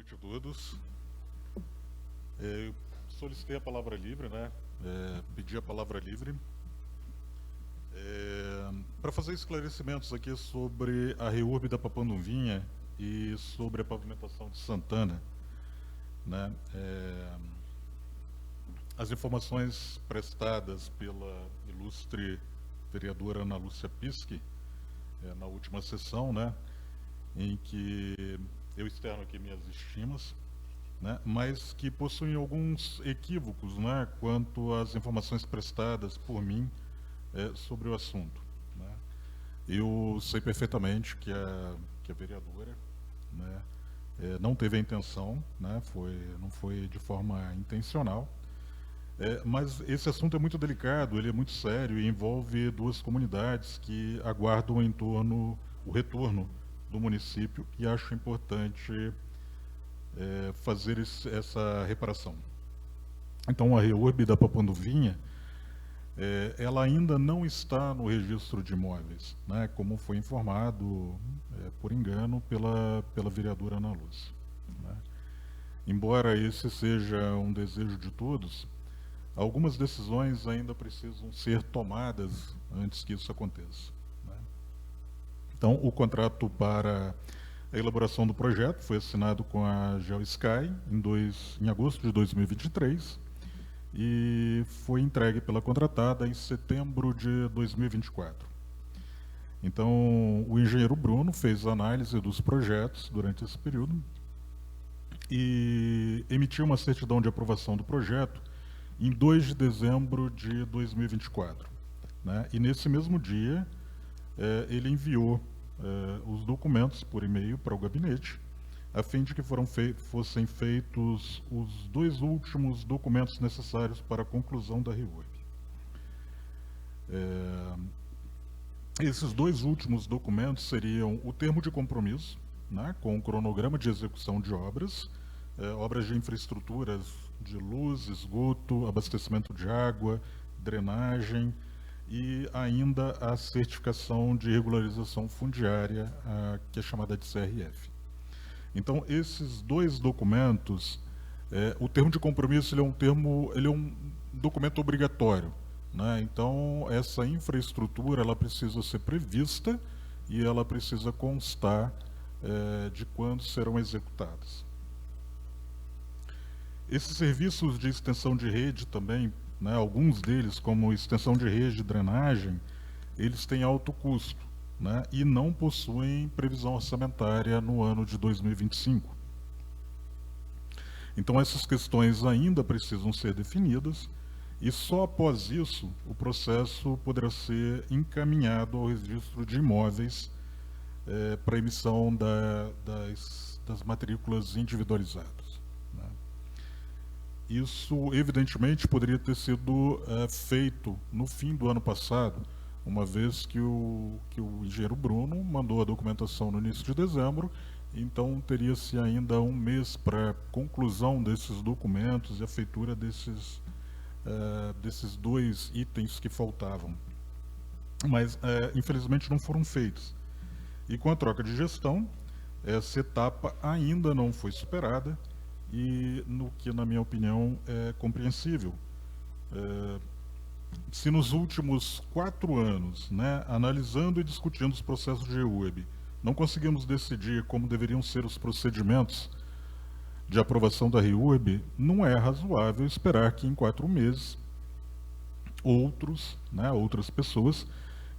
noite a todos. Eu solicitei a palavra livre, né? Pedi a palavra livre para fazer esclarecimentos aqui sobre a REURB da Papandonvinha e sobre a pavimentação de Santana, né? As informações prestadas pela ilustre vereadora Ana Lúcia Pischi, na última sessão, né? Em que eu externo aqui minhas estimas, né, mas que possuem alguns equívocos, né, quanto às informações prestadas por mim sobre o assunto, né. Eu sei perfeitamente que a vereadora, né, não teve a intenção, né, não foi de forma intencional, mas esse assunto é muito delicado, ele é muito sério e envolve duas comunidades que aguardam o retorno do município e acho importante fazer essa reparação. Então, a REURB da Papandonvinha, ela ainda não está no registro de imóveis, né, como foi informado, por engano, pela vereadora Ana Lúcia, né. Embora esse seja um desejo de todos, algumas decisões ainda precisam ser tomadas antes que isso aconteça, né. Então, o contrato para a elaboração do projeto foi assinado com a GeoSky em agosto de 2023 e foi entregue pela contratada em setembro de 2024. Então, o engenheiro Bruno fez a análise dos projetos durante esse período e emitiu uma certidão de aprovação do projeto em 2 de dezembro de 2024, né? E nesse mesmo dia, ele enviou os documentos por e-mail para o gabinete, a fim de que fossem feitos os 2 últimos documentos necessários para a conclusão da REURB. Esses 2 últimos documentos seriam o termo de compromisso, né, com o cronograma de execução de obras, obras de infraestruturas de luz, esgoto, abastecimento de água, drenagem, e ainda a certificação de regularização fundiária, que é chamada de CRF. Então, esses 2 documentos, o termo de compromisso ele é um documento obrigatório, né? Então, essa infraestrutura ela precisa ser prevista e ela precisa constar de quando serão executadas. Esses serviços de extensão de rede também, né, alguns deles, como extensão de rede de drenagem, eles têm alto custo, né, e não possuem previsão orçamentária no ano de 2025. Então, essas questões ainda precisam ser definidas e só após isso o processo poderá ser encaminhado ao registro de imóveis para emissão das matrículas individualizadas. Isso, evidentemente, poderia ter sido feito no fim do ano passado, uma vez que o engenheiro Bruno mandou a documentação no início de dezembro, então teria-se ainda um mês para conclusão desses documentos e a feitura desses 2 itens que faltavam. Mas, infelizmente, não foram feitos. E com a troca de gestão, essa etapa ainda não foi superada, e no que, na minha opinião, é compreensível. Se nos últimos 4 anos, né, analisando e discutindo os processos de REURB, não conseguimos decidir como deveriam ser os procedimentos de aprovação da REURB, não é razoável esperar que em 4 meses outras pessoas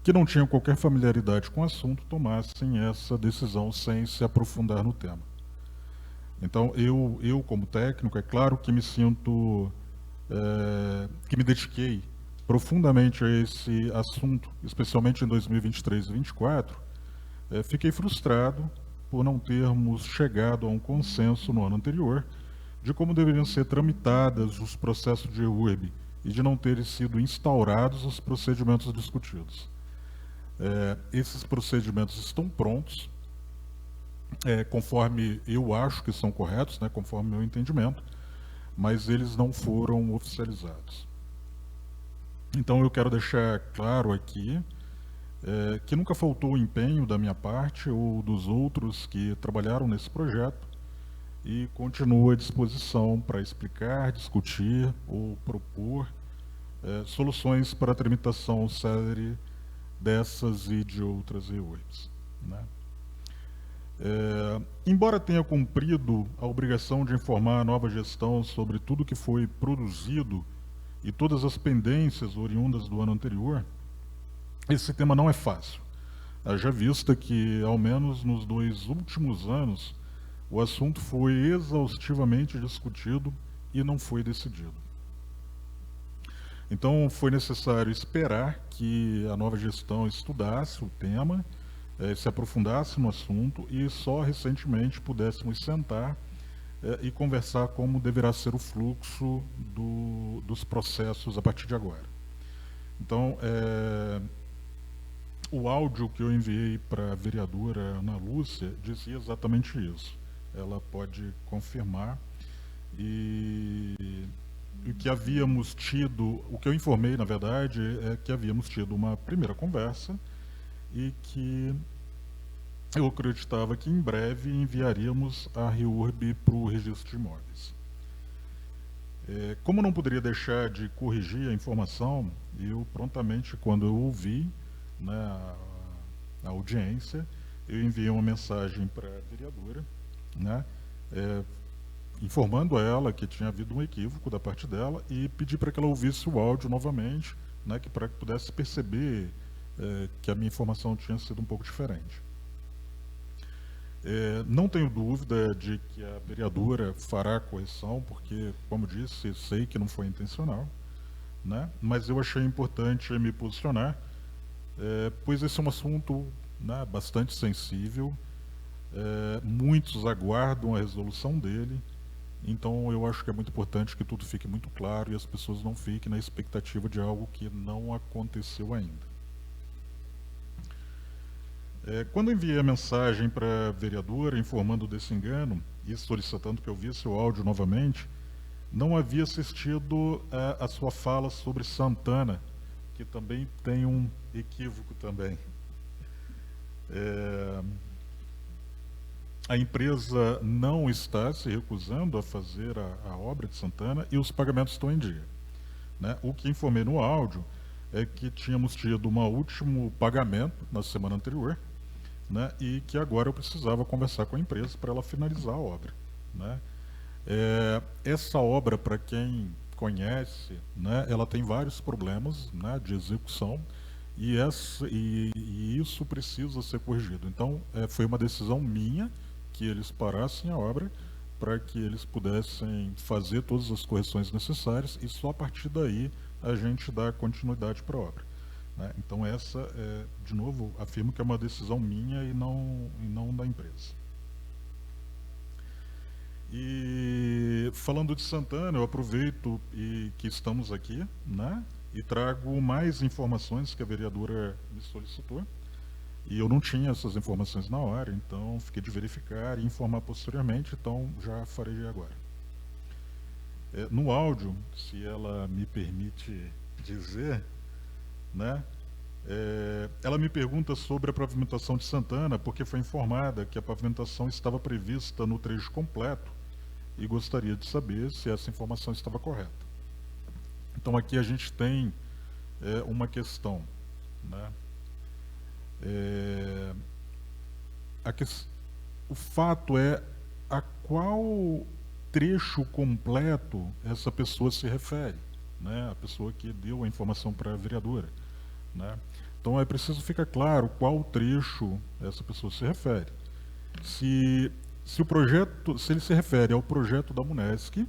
que não tinham qualquer familiaridade com o assunto tomassem essa decisão sem se aprofundar no tema. Então, eu como técnico, é claro que me sinto, que me dediquei profundamente a esse assunto, especialmente em 2023 e 2024, fiquei frustrado por não termos chegado a um consenso no ano anterior de como deveriam ser tramitadas os processos de REURB e de não terem sido instaurados os procedimentos discutidos. Esses procedimentos estão prontos, conforme eu acho que são corretos, né, conforme meu entendimento, mas eles não foram oficializados. Então eu quero deixar claro aqui que nunca faltou empenho da minha parte ou dos outros que trabalharam nesse projeto e continuo à disposição para explicar, discutir ou propor soluções para a tramitação célere dessas e de outras reúnes, né? Embora tenha cumprido a obrigação de informar a nova gestão sobre tudo que foi produzido e todas as pendências oriundas do ano anterior, esse tema não é fácil. Haja vista que, ao menos nos 2 últimos anos, o assunto foi exaustivamente discutido e não foi decidido. Então, foi necessário esperar que a nova gestão estudasse o tema, se aprofundasse no assunto e só recentemente pudéssemos sentar e conversar como deverá ser o fluxo dos processos a partir de agora. Então, o áudio que eu enviei para a vereadora Ana Lúcia dizia exatamente isso. Ela pode confirmar. E o que havíamos tido, o que eu informei, na verdade, é que havíamos tido uma primeira conversa e que eu acreditava que em breve enviaríamos a REURB para o registro de imóveis. Como não poderia deixar de corrigir a informação, eu prontamente, quando eu ouvi, né, a audiência, eu enviei uma mensagem para a vereadora, né, informando a ela que tinha havido um equívoco da parte dela e pedi para que ela ouvisse o áudio novamente, né, para que pudesse perceber que a minha informação tinha sido um pouco diferente. Não tenho dúvida de que a vereadora fará a correção, porque, como disse, sei que não foi intencional, né, mas eu achei importante me posicionar, pois esse é um assunto, né, bastante sensível, muitos aguardam a resolução dele, então eu acho que é muito importante que tudo fique muito claro e as pessoas não fiquem na expectativa de algo que não aconteceu ainda. Quando enviei a mensagem para a vereadora informando desse engano e solicitando que eu visse o áudio novamente, não havia assistido a sua fala sobre Santana, que também tem um equívoco também. A empresa não está se recusando a fazer a obra de Santana e os pagamentos estão em dia, né? O que informei no áudio é que tínhamos tido um último pagamento na semana anterior, né? E que agora eu precisava conversar com a empresa para ela finalizar a obra, né? Essa obra, para quem conhece, né, ela tem vários problemas, né, de execução e isso precisa ser corrigido. Então, foi uma decisão minha que eles parassem a obra para que eles pudessem fazer todas as correções necessárias e só a partir daí a gente dá continuidade para a obra, né? Então essa, de novo, afirmo que é uma decisão minha e não da empresa. E falando de Santana, eu aproveito que estamos aqui, né, e trago mais informações que a vereadora me solicitou. E eu não tinha essas informações na hora, então fiquei de verificar e informar posteriormente, então já farei agora. No áudio, se ela me permite dizer, né, ela me pergunta sobre a pavimentação de Santana, porque foi informada que a pavimentação estava prevista no trecho completo e gostaria de saber se essa informação estava correta. Então aqui a gente tem uma questão, né? O fato é a qual trecho completo essa pessoa se refere, né? A pessoa que deu a informação para a vereadora, né? Então é preciso ficar claro qual trecho essa pessoa se refere. Se ele se refere ao projeto da Munesc,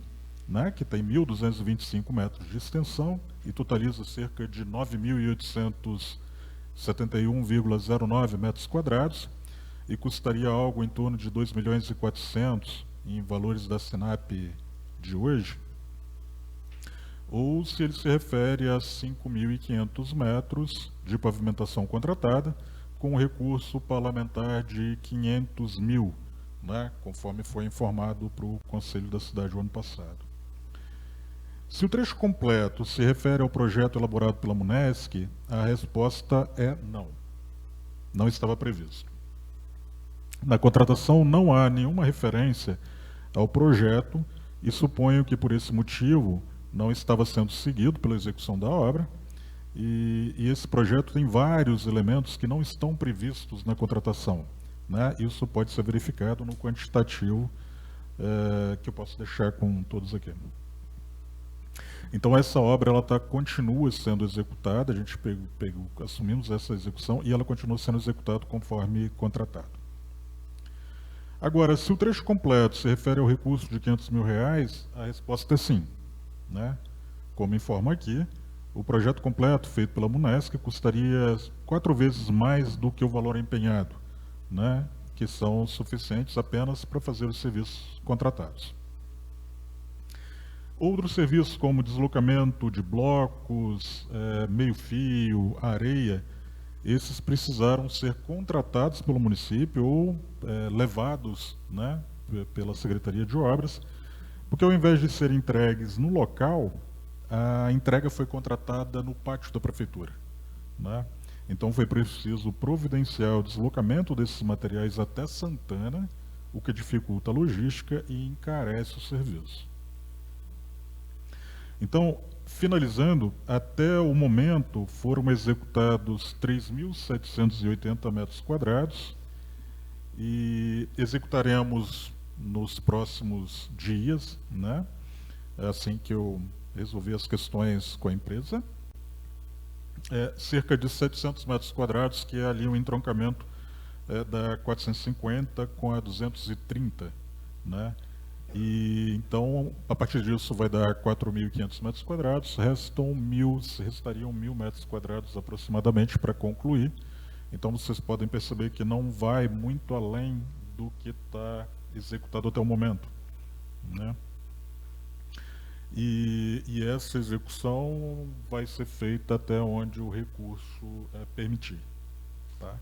né, que tem 1.225 metros de extensão e totaliza cerca de 9.871,09 metros quadrados e custaria algo em torno de 2.400.000 em valores da Sinap de hoje, ou se ele se refere a 5.500 metros de pavimentação contratada com um recurso parlamentar de 500.000, né, conforme foi informado para o Conselho da Cidade o ano passado. Se o trecho completo se refere ao projeto elaborado pela Munesc, a resposta é não. Não estava previsto. Na contratação não há nenhuma referência ao projeto e suponho que por esse motivo não estava sendo seguido pela execução da obra. E esse projeto tem vários elementos que não estão previstos na contratação, né? Isso pode ser verificado no quantitativo, que eu posso deixar com todos aqui. Então essa obra ela continua sendo executada, a gente assumimos essa execução e ela continua sendo executada conforme contratado. Agora, se o trecho completo se refere ao recurso de R$ 500 mil, a resposta é sim, né? Como informa aqui, o projeto completo feito pela Munesc custaria 4 vezes mais do que o valor empenhado, né? Que são suficientes apenas para fazer os serviços contratados. Outros serviços como deslocamento de blocos, meio-fio, areia, esses precisaram ser contratados pelo município ou levados, né, pela Secretaria de Obras, porque ao invés de serem entregues no local, a entrega foi contratada no pátio da prefeitura, né? Então foi preciso providenciar o deslocamento desses materiais até Santana, o que dificulta a logística e encarece o serviço. Então, finalizando, até o momento foram executados 3.780 metros quadrados e executaremos nos próximos dias, né? Assim que eu resolver as questões com a empresa, cerca de 700 metros quadrados, que é ali um entroncamento da 450 com a 230, né? E então, a partir disso, vai dar 4.500 metros quadrados, restariam 1.000 metros quadrados aproximadamente para concluir. Então, vocês podem perceber que não vai muito além do que está executado até o momento, né? E essa execução vai ser feita até onde o recurso permitir, tá?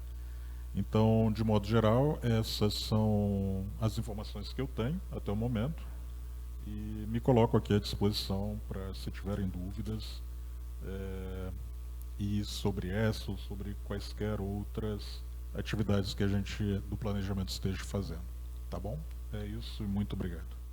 Então, de modo geral, essas são as informações que eu tenho até o momento e me coloco aqui à disposição para, se tiverem dúvidas, e sobre essa ou sobre quaisquer outras atividades que a gente do planejamento esteja fazendo. Tá bom? É isso e muito obrigado.